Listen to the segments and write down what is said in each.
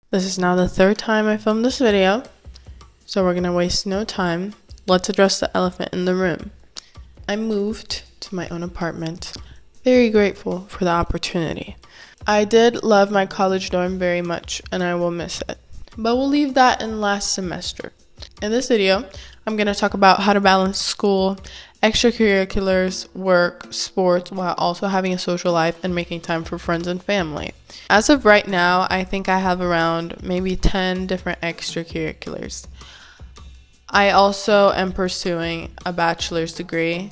This is now the third time I filmed this video, so we're gonna waste no time. Let's address the elephant in the room. I moved to my own apartment. Very grateful for the opportunity. I did love my college dorm very much, and I will miss it. But we'll leave that in last semester. In this video, I'm gonna talk about how to balance school, extracurriculars, work, sports, while also having a social life and making time for friends and family. As of right now, I think I have around maybe 10 different extracurriculars. I also am pursuing a bachelor's degree,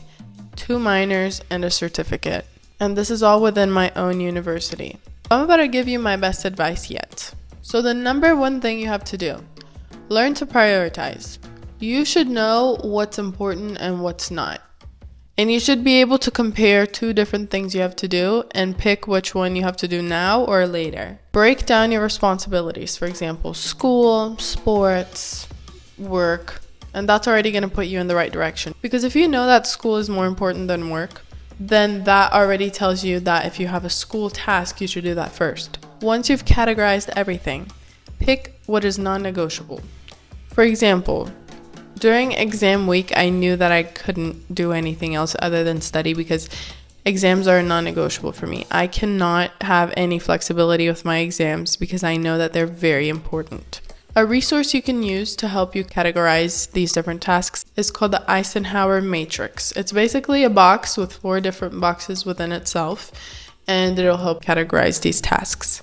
2 minors, and a certificate. And this is all within my own university. I'm about to give you my best advice yet. So the number one thing you have to do, learn to prioritize. You should know what's important and what's not. And you should be able to compare 2 different things you have to do and pick which one you have to do now or later. Break down your responsibilities. For example, school, sports, work, and that's already going to put you in the right direction. Because if you know that school is more important than work, then that already tells you that if you have a school task, you should do that first. Once you've categorized everything, pick what is non-negotiable. For example, during exam week, I knew that I couldn't do anything else other than study because exams are non-negotiable for me. I cannot have any flexibility with my exams because I know that they're very important. A resource you can use to help you categorize these different tasks is called the Eisenhower matrix. It's basically a box with 4 different boxes within itself, and it'll help categorize these tasks.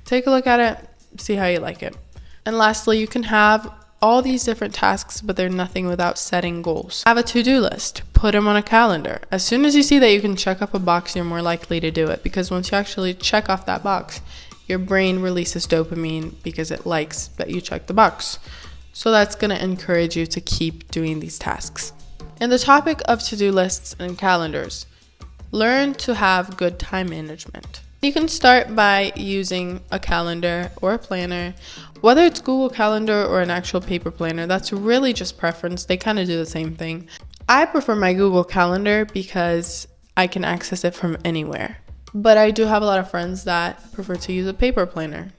Take a look at it, see how you like it. And lastly, you can have all these different tasks, but they're nothing without setting goals. Have a to-do list. Put them on a calendar. As soon as you see that you can check off a box, you're more likely to do it, because once you actually check off that box, your brain releases dopamine because it likes that you check the box. So that's going to encourage you to keep doing these tasks. In the topic of to-do lists and calendars, learn to have good time management. You can start by using a calendar or a planner. Whether it's Google Calendar or an actual paper planner, that's really just preference. They kind of do the same thing. I prefer my Google Calendar because I can access it from anywhere. But I do have a lot of friends that prefer to use a paper planner.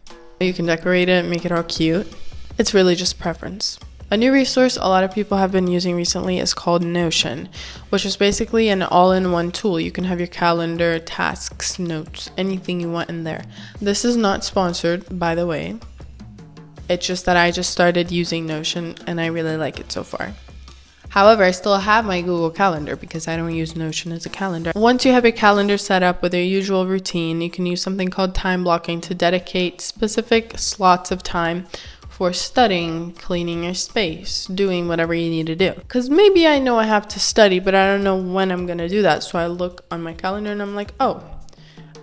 You can decorate it, make it all cute. It's really just preference. A new resource a lot of people have been using recently is called Notion, which is basically an all-in-one tool. You can have your calendar, tasks, notes, anything you want in there. This is not sponsored, by the way. It's just that I just started using Notion and I really like it so far. However, I still have my Google Calendar because I don't use Notion as a calendar. Once you have your calendar set up with your usual routine, you can use something called time blocking to dedicate specific slots of time for studying, cleaning your space, doing whatever you need to do. Because maybe I know I have to study, but I don't know when I'm going to do that. So I look on my calendar and I'm like, oh,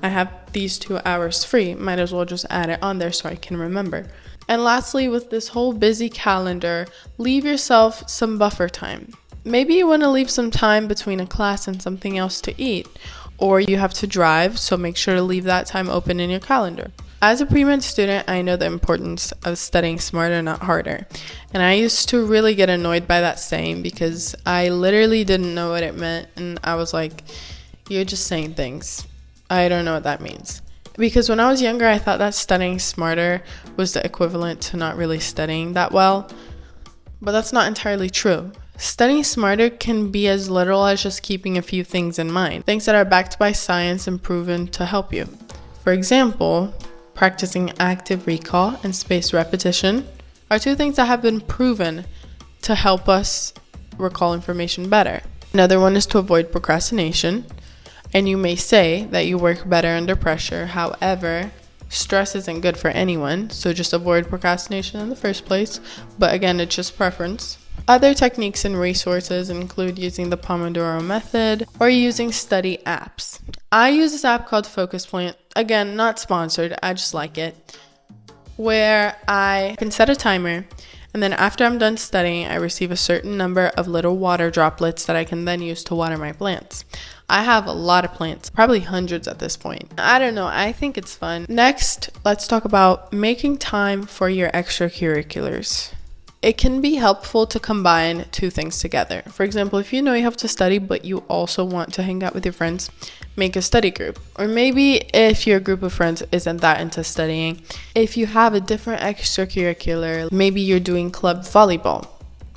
I have these 2 hours free. Might as well just add it on there so I can remember. And lastly, with this whole busy calendar, leave yourself some buffer time. Maybe you want to leave some time between a class and something else to eat, or you have to drive, so make sure to leave that time open in your calendar. As a pre-med student, I know the importance of studying smarter, not harder. And I used to really get annoyed by that saying because I literally didn't know what it meant, and I was like, you're just saying things. I don't know what that means. Because when I was younger, I thought that studying smarter was the equivalent to not really studying that well. But that's not entirely true. Studying smarter can be as literal as just keeping a few things in mind. Things that are backed by science and proven to help you. For example, practicing active recall and spaced repetition are 2 things that have been proven to help us recall information better. Another one is to avoid procrastination. And you may say that you work better under pressure. However, stress isn't good for anyone, so just avoid procrastination in the first place. But again, it's just preference. Other techniques and resources include using the Pomodoro method or using study apps. I use this app called Focus Plant. Again, not sponsored, I just like it. Where I can set a timer, and then after I'm done studying, I receive a certain number of little water droplets that I can then use to water my plants. I have a lot of plants, probably hundreds at this point. I don't know, I think it's fun. Next, let's talk about making time for your extracurriculars. It can be helpful to combine 2 things together. For example, if you know you have to study, but you also want to hang out with your friends, make a study group. Or maybe if your group of friends isn't that into studying, if you have a different extracurricular, maybe you're doing club volleyball,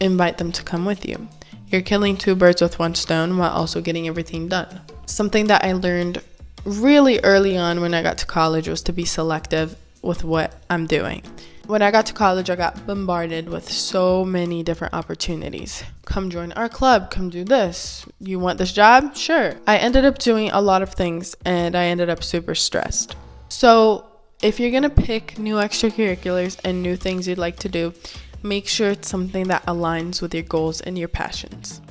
invite them to come with you. You're killing two birds with one stone while also getting everything done. Something that I learned really early on when I got to college was to be selective with what I'm doing. When I got to college, I got bombarded with so many different opportunities. Come join our club, come do this. You want this job? Sure. I ended up doing a lot of things and I ended up super stressed. So if you're gonna pick new extracurriculars and new things you'd like to do, make sure it's something that aligns with your goals and your passions.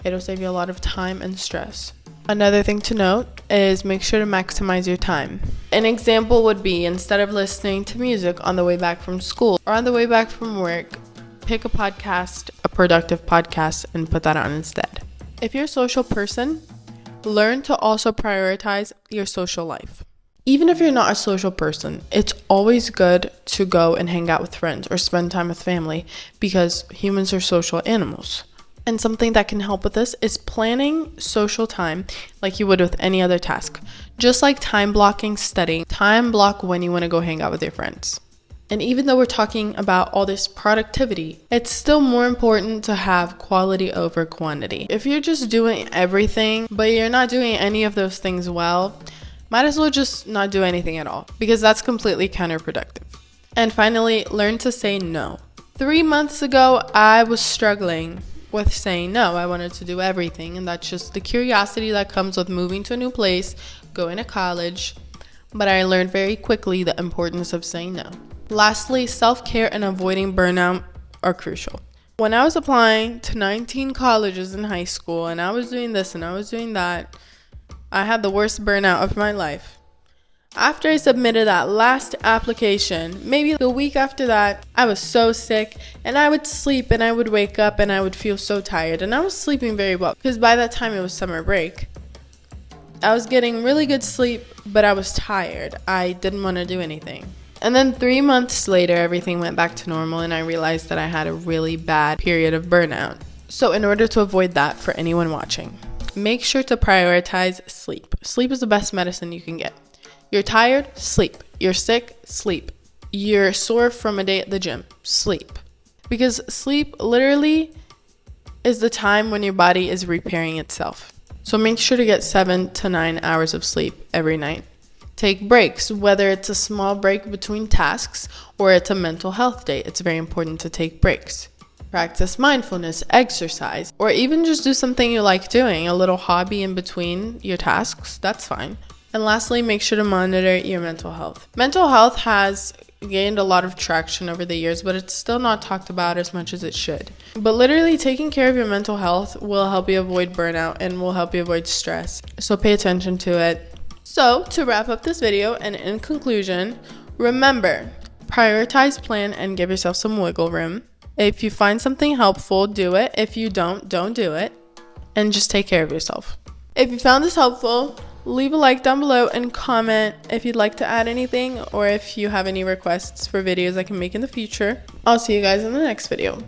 It'll save you a lot of time and stress. Another thing to note is make sure to maximize your time. An example would be, instead of listening to music on the way back from school or on the way back from work, pick a podcast, a productive podcast, and put that on instead. If you're a social person, learn to also prioritize your social life. Even if you're not a social person, it's always good to go and hang out with friends or spend time with family because humans are social animals. And something that can help with this is planning social time like you would with any other task. Just like time blocking studying, time block when you want to go hang out with your friends. And even though we're talking about all this productivity, it's still more important to have quality over quantity. If you're just doing everything, but you're not doing any of those things well, might as well just not do anything at all, because that's completely counterproductive. And finally, learn to say no. 3 months ago, I was struggling with saying no. I wanted to do everything, and that's just the curiosity that comes with moving to a new place, going to college. But I learned very quickly the importance of saying no. Lastly, self-care and avoiding burnout are crucial. When I was applying to 19 colleges in high school, and I was doing this and I was doing that, I had the worst burnout of my life. After I submitted that last application, maybe the week after that, I was so sick and I would sleep and I would wake up and I would feel so tired. And I was sleeping very well because by that time it was summer break. I was getting really good sleep, but I was tired. I didn't want to do anything. And then 3 months later, everything went back to normal and I realized that I had a really bad period of burnout. So in order to avoid that, for anyone watching, make sure to prioritize sleep. Sleep is the best medicine you can get. You're tired? Sleep. You're sick? Sleep. You're sore from a day at the gym? Sleep. Because sleep literally is the time when your body is repairing itself. So make sure to get 7 to 9 hours of sleep every night. Take breaks, whether it's a small break between tasks or it's a mental health day. It's very important to take breaks. Practice mindfulness, exercise, or even just do something you like doing, a little hobby in between your tasks. That's fine. And lastly, make sure to monitor your mental health. Mental health has gained a lot of traction over the years, but it's still not talked about as much as it should. But literally taking care of your mental health will help you avoid burnout and will help you avoid stress. So pay attention to it. So to wrap up this video and in conclusion, remember, prioritize, plan, and give yourself some wiggle room. If you find something helpful, do it. If you don't do it. And just take care of yourself. If you found this helpful, leave a like down below and comment if you'd like to add anything or if you have any requests for videos I can make in the future. I'll see you guys in the next video.